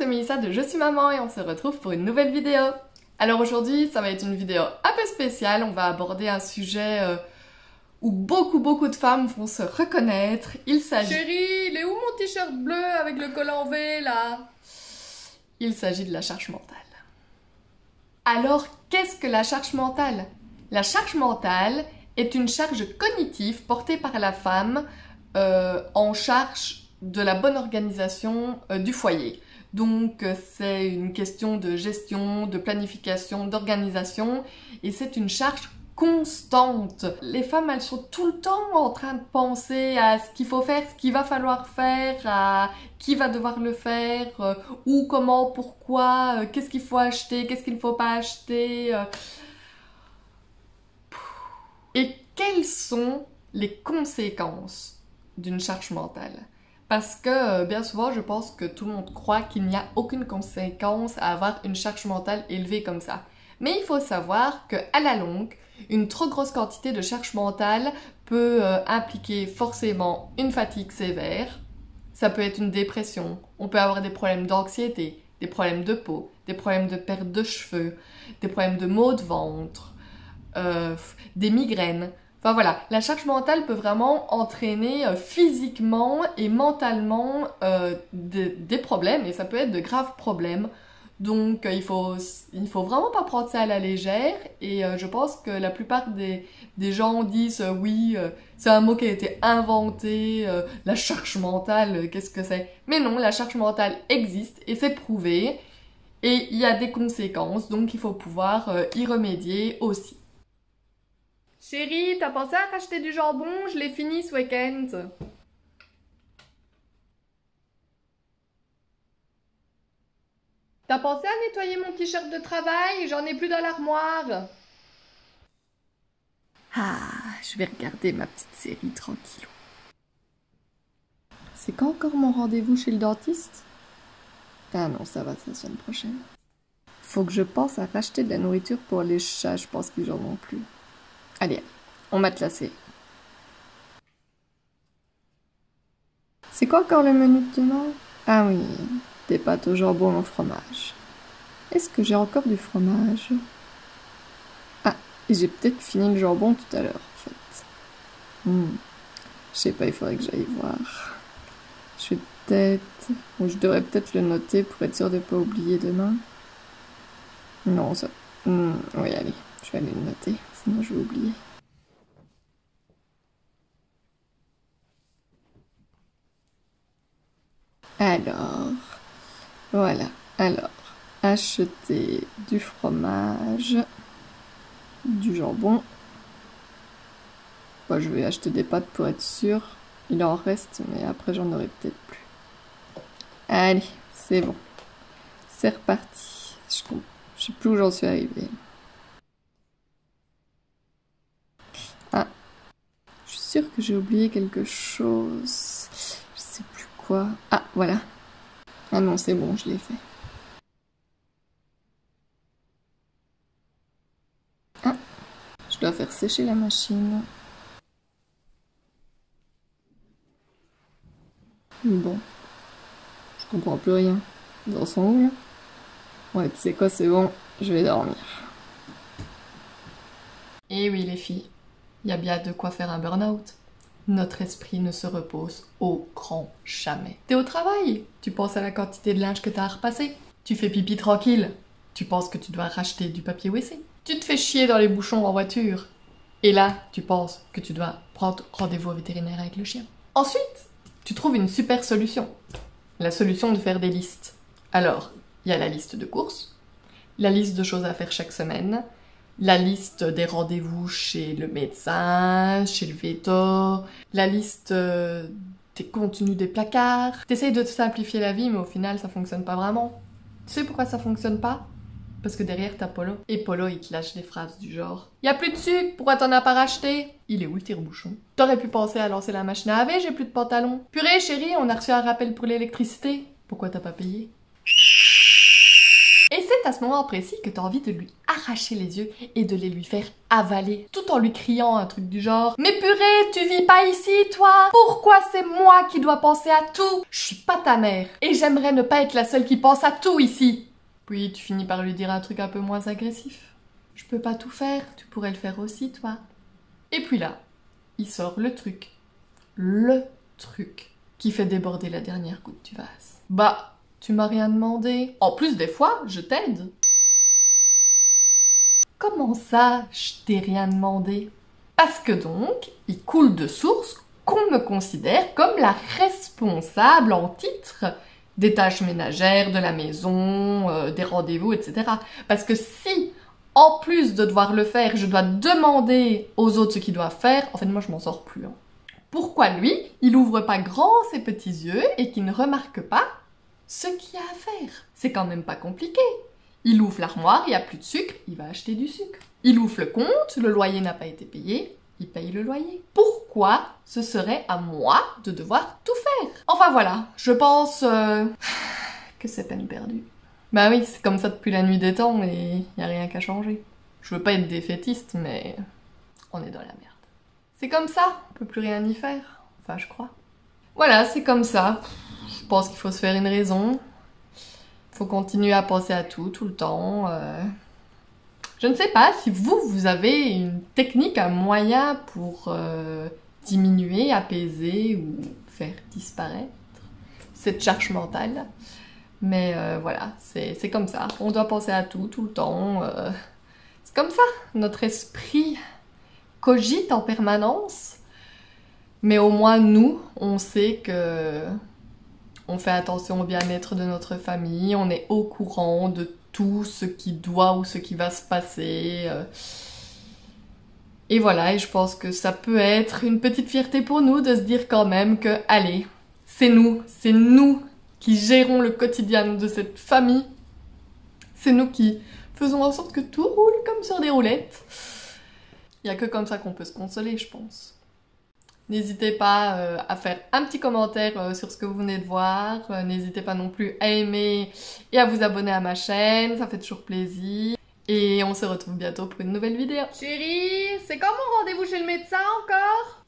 c'est Mélissa de Je suis maman et on se retrouve pour une nouvelle vidéo. Alors aujourd'hui, ça va être une vidéo un peu spéciale, on va aborder un sujet où beaucoup de femmes vont se reconnaître. Il s'agit... Chérie, il est où mon t-shirt bleu avec le col en V là? Il s'agit de la charge mentale. Alors, qu'est-ce que la charge mentale? La charge mentale est une charge cognitive portée par la femme en charge de la bonne organisation du foyer. Donc c'est une question de gestion, de planification, d'organisation et c'est une charge constante. Les femmes, elles sont tout le temps en train de penser à ce qu'il faut faire, ce qu'il va falloir faire, à qui va devoir le faire, où, comment, pourquoi, qu'est-ce qu'il faut acheter, qu'est-ce qu'il ne faut pas acheter. Et quelles sont les conséquences d'une charge mentale? Parce que bien souvent, je pense que tout le monde croit qu'il n'y a aucune conséquence à avoir une charge mentale élevée comme ça. Mais il faut savoir qu'à la longue, une trop grosse quantité de charge mentale peut impliquer forcément une fatigue sévère. Ça peut être une dépression, on peut avoir des problèmes d'anxiété, des problèmes de peau, des problèmes de perte de cheveux, des problèmes de maux de ventre, des migraines. Enfin voilà, la charge mentale peut vraiment entraîner physiquement et mentalement des problèmes, et ça peut être de graves problèmes. Donc il faut vraiment pas prendre ça à la légère, et je pense que la plupart des gens disent oui, c'est un mot qui a été inventé, la charge mentale, qu'est-ce que c'est? Mais non, la charge mentale existe et c'est prouvé, et il y a des conséquences, donc il faut pouvoir y remédier aussi. Chérie, t'as pensé à racheter du jambon? Je l'ai fini ce week-end. T'as pensé à nettoyer mon t-shirt de travail? J'en ai plus dans l'armoire. Ah, je vais regarder ma petite série tranquille. C'est quand encore mon rendez-vous chez le dentiste? Ah non, ça va, c'est la semaine prochaine. Faut que je pense à racheter de la nourriture pour les chats, je pense qu'ils en ont plus. Allez, on mate la série. C'est quoi encore le menu de demain? Ah oui, des pâtes au jambon au fromage. Est-ce que j'ai encore du fromage? Ah, et j'ai peut-être fini le jambon tout à l'heure, en fait. Je sais pas, il faudrait que j'aille voir. Je vais peut-être... Ou je devrais peut-être le noter pour être sûre de pas oublier demain. Non, ça... oui, allez, je vais aller le noter, sinon je vais oublier. Alors, voilà, alors, acheter du fromage, du jambon. Bon, je vais acheter des pâtes pour être sûre. Il en reste, mais après j'en aurai peut-être plus. Allez, c'est bon. C'est reparti. Je sais plus où j'en suis arrivée. Ah, je suis sûre que j'ai oublié quelque chose. Je sais plus quoi. Ah, voilà. Ah non, c'est bon, je l'ai fait. Ah, je dois faire sécher la machine. Bon, je comprends plus rien. Dans son où, là? Ouais, tu sais quoi, c'est bon, je vais dormir. Et oui, les filles, il y a bien de quoi faire un burn-out. Notre esprit ne se repose au grand jamais. T'es au travail, tu penses à la quantité de linge que t'as à repasser. Tu fais pipi tranquille, tu penses que tu dois racheter du papier WC. Tu te fais chier dans les bouchons en voiture. Et là, tu penses que tu dois prendre rendez-vous au vétérinaire avec le chien. Ensuite, tu trouves une super solution. La solution de faire des listes. Alors, il y a la liste de courses, la liste de choses à faire chaque semaine, la liste des rendez-vous chez le médecin, chez le véto, la liste des contenus des placards. T'essayes de te simplifier la vie, mais au final, ça fonctionne pas vraiment. Tu sais pourquoi ça fonctionne pas? Parce que derrière, t'as Polo. Et Polo, il te lâche des phrases du genre « Y'a plus de sucre, pourquoi t'en as pas racheté ?» Il est où le tire-bouchon? T'aurais pu penser à lancer la machine à laver, j'ai plus de pantalon. Purée, chérie, on a reçu un rappel pour l'électricité. Pourquoi t'as pas payé? Et c'est à ce moment précis que t'as envie de lui arracher les yeux et de les lui faire avaler, tout en lui criant un truc du genre « Mais purée, tu vis pas ici, toi? Pourquoi c'est moi qui dois penser à tout? Je suis pas ta mère et j'aimerais ne pas être la seule qui pense à tout ici. » Puis tu finis par lui dire un truc un peu moins agressif. « Je peux pas tout faire, tu pourrais le faire aussi, toi. » Et puis là, il sort le truc qui fait déborder la dernière goutte du vase. Bah, tu m'as rien demandé. En plus, des fois, je t'aide. Comment ça, je t'ai rien demandé? Parce que donc, il coule de source qu'on me considère comme la responsable en titre des tâches ménagères, de la maison, des rendez-vous, etc. Parce que si, en plus de devoir le faire, je dois demander aux autres ce qu'ils doivent faire, en fait, moi, je m'en sors plus. Hein. Pourquoi lui, il ouvre pas grand ses petits yeux et qu'il ne remarque pas ce qu'il y a à faire? C'est quand même pas compliqué. Il ouvre l'armoire, il n'y a plus de sucre, il va acheter du sucre. Il ouvre le compte, le loyer n'a pas été payé, il paye le loyer. Pourquoi ce serait à moi de devoir tout faire? Enfin voilà, je pense que c'est peine perdue. Bah oui, c'est comme ça depuis la nuit des temps et il n'y a rien qu'à changer. Je veux pas être défaitiste, mais on est dans la merde. C'est comme ça, on peut plus rien y faire. Enfin, je crois. Voilà, c'est comme ça. Je pense qu'il faut se faire une raison. Faut continuer à penser à tout le temps. Je ne sais pas si vous avez une technique, un moyen pour diminuer, apaiser ou faire disparaître cette charge mentale. Mais voilà, c'est comme ça. On doit penser à tout le temps. C'est comme ça. Notre esprit cogite en permanence. Mais au moins, nous, on sait que on fait attention au bien-être de notre famille, on est au courant de tout ce qui doit ou ce qui va se passer. Et voilà, et je pense que ça peut être une petite fierté pour nous de se dire quand même que, allez, c'est nous qui gérons le quotidien de cette famille. C'est nous qui faisons en sorte que tout roule comme sur des roulettes. Il n'y a que comme ça qu'on peut se consoler, je pense. N'hésitez pas à faire un petit commentaire sur ce que vous venez de voir. N'hésitez pas non plus à aimer et à vous abonner à ma chaîne, ça fait toujours plaisir. Et on se retrouve bientôt pour une nouvelle vidéo. Chérie, c'est quand mon rendez-vous chez le médecin encore?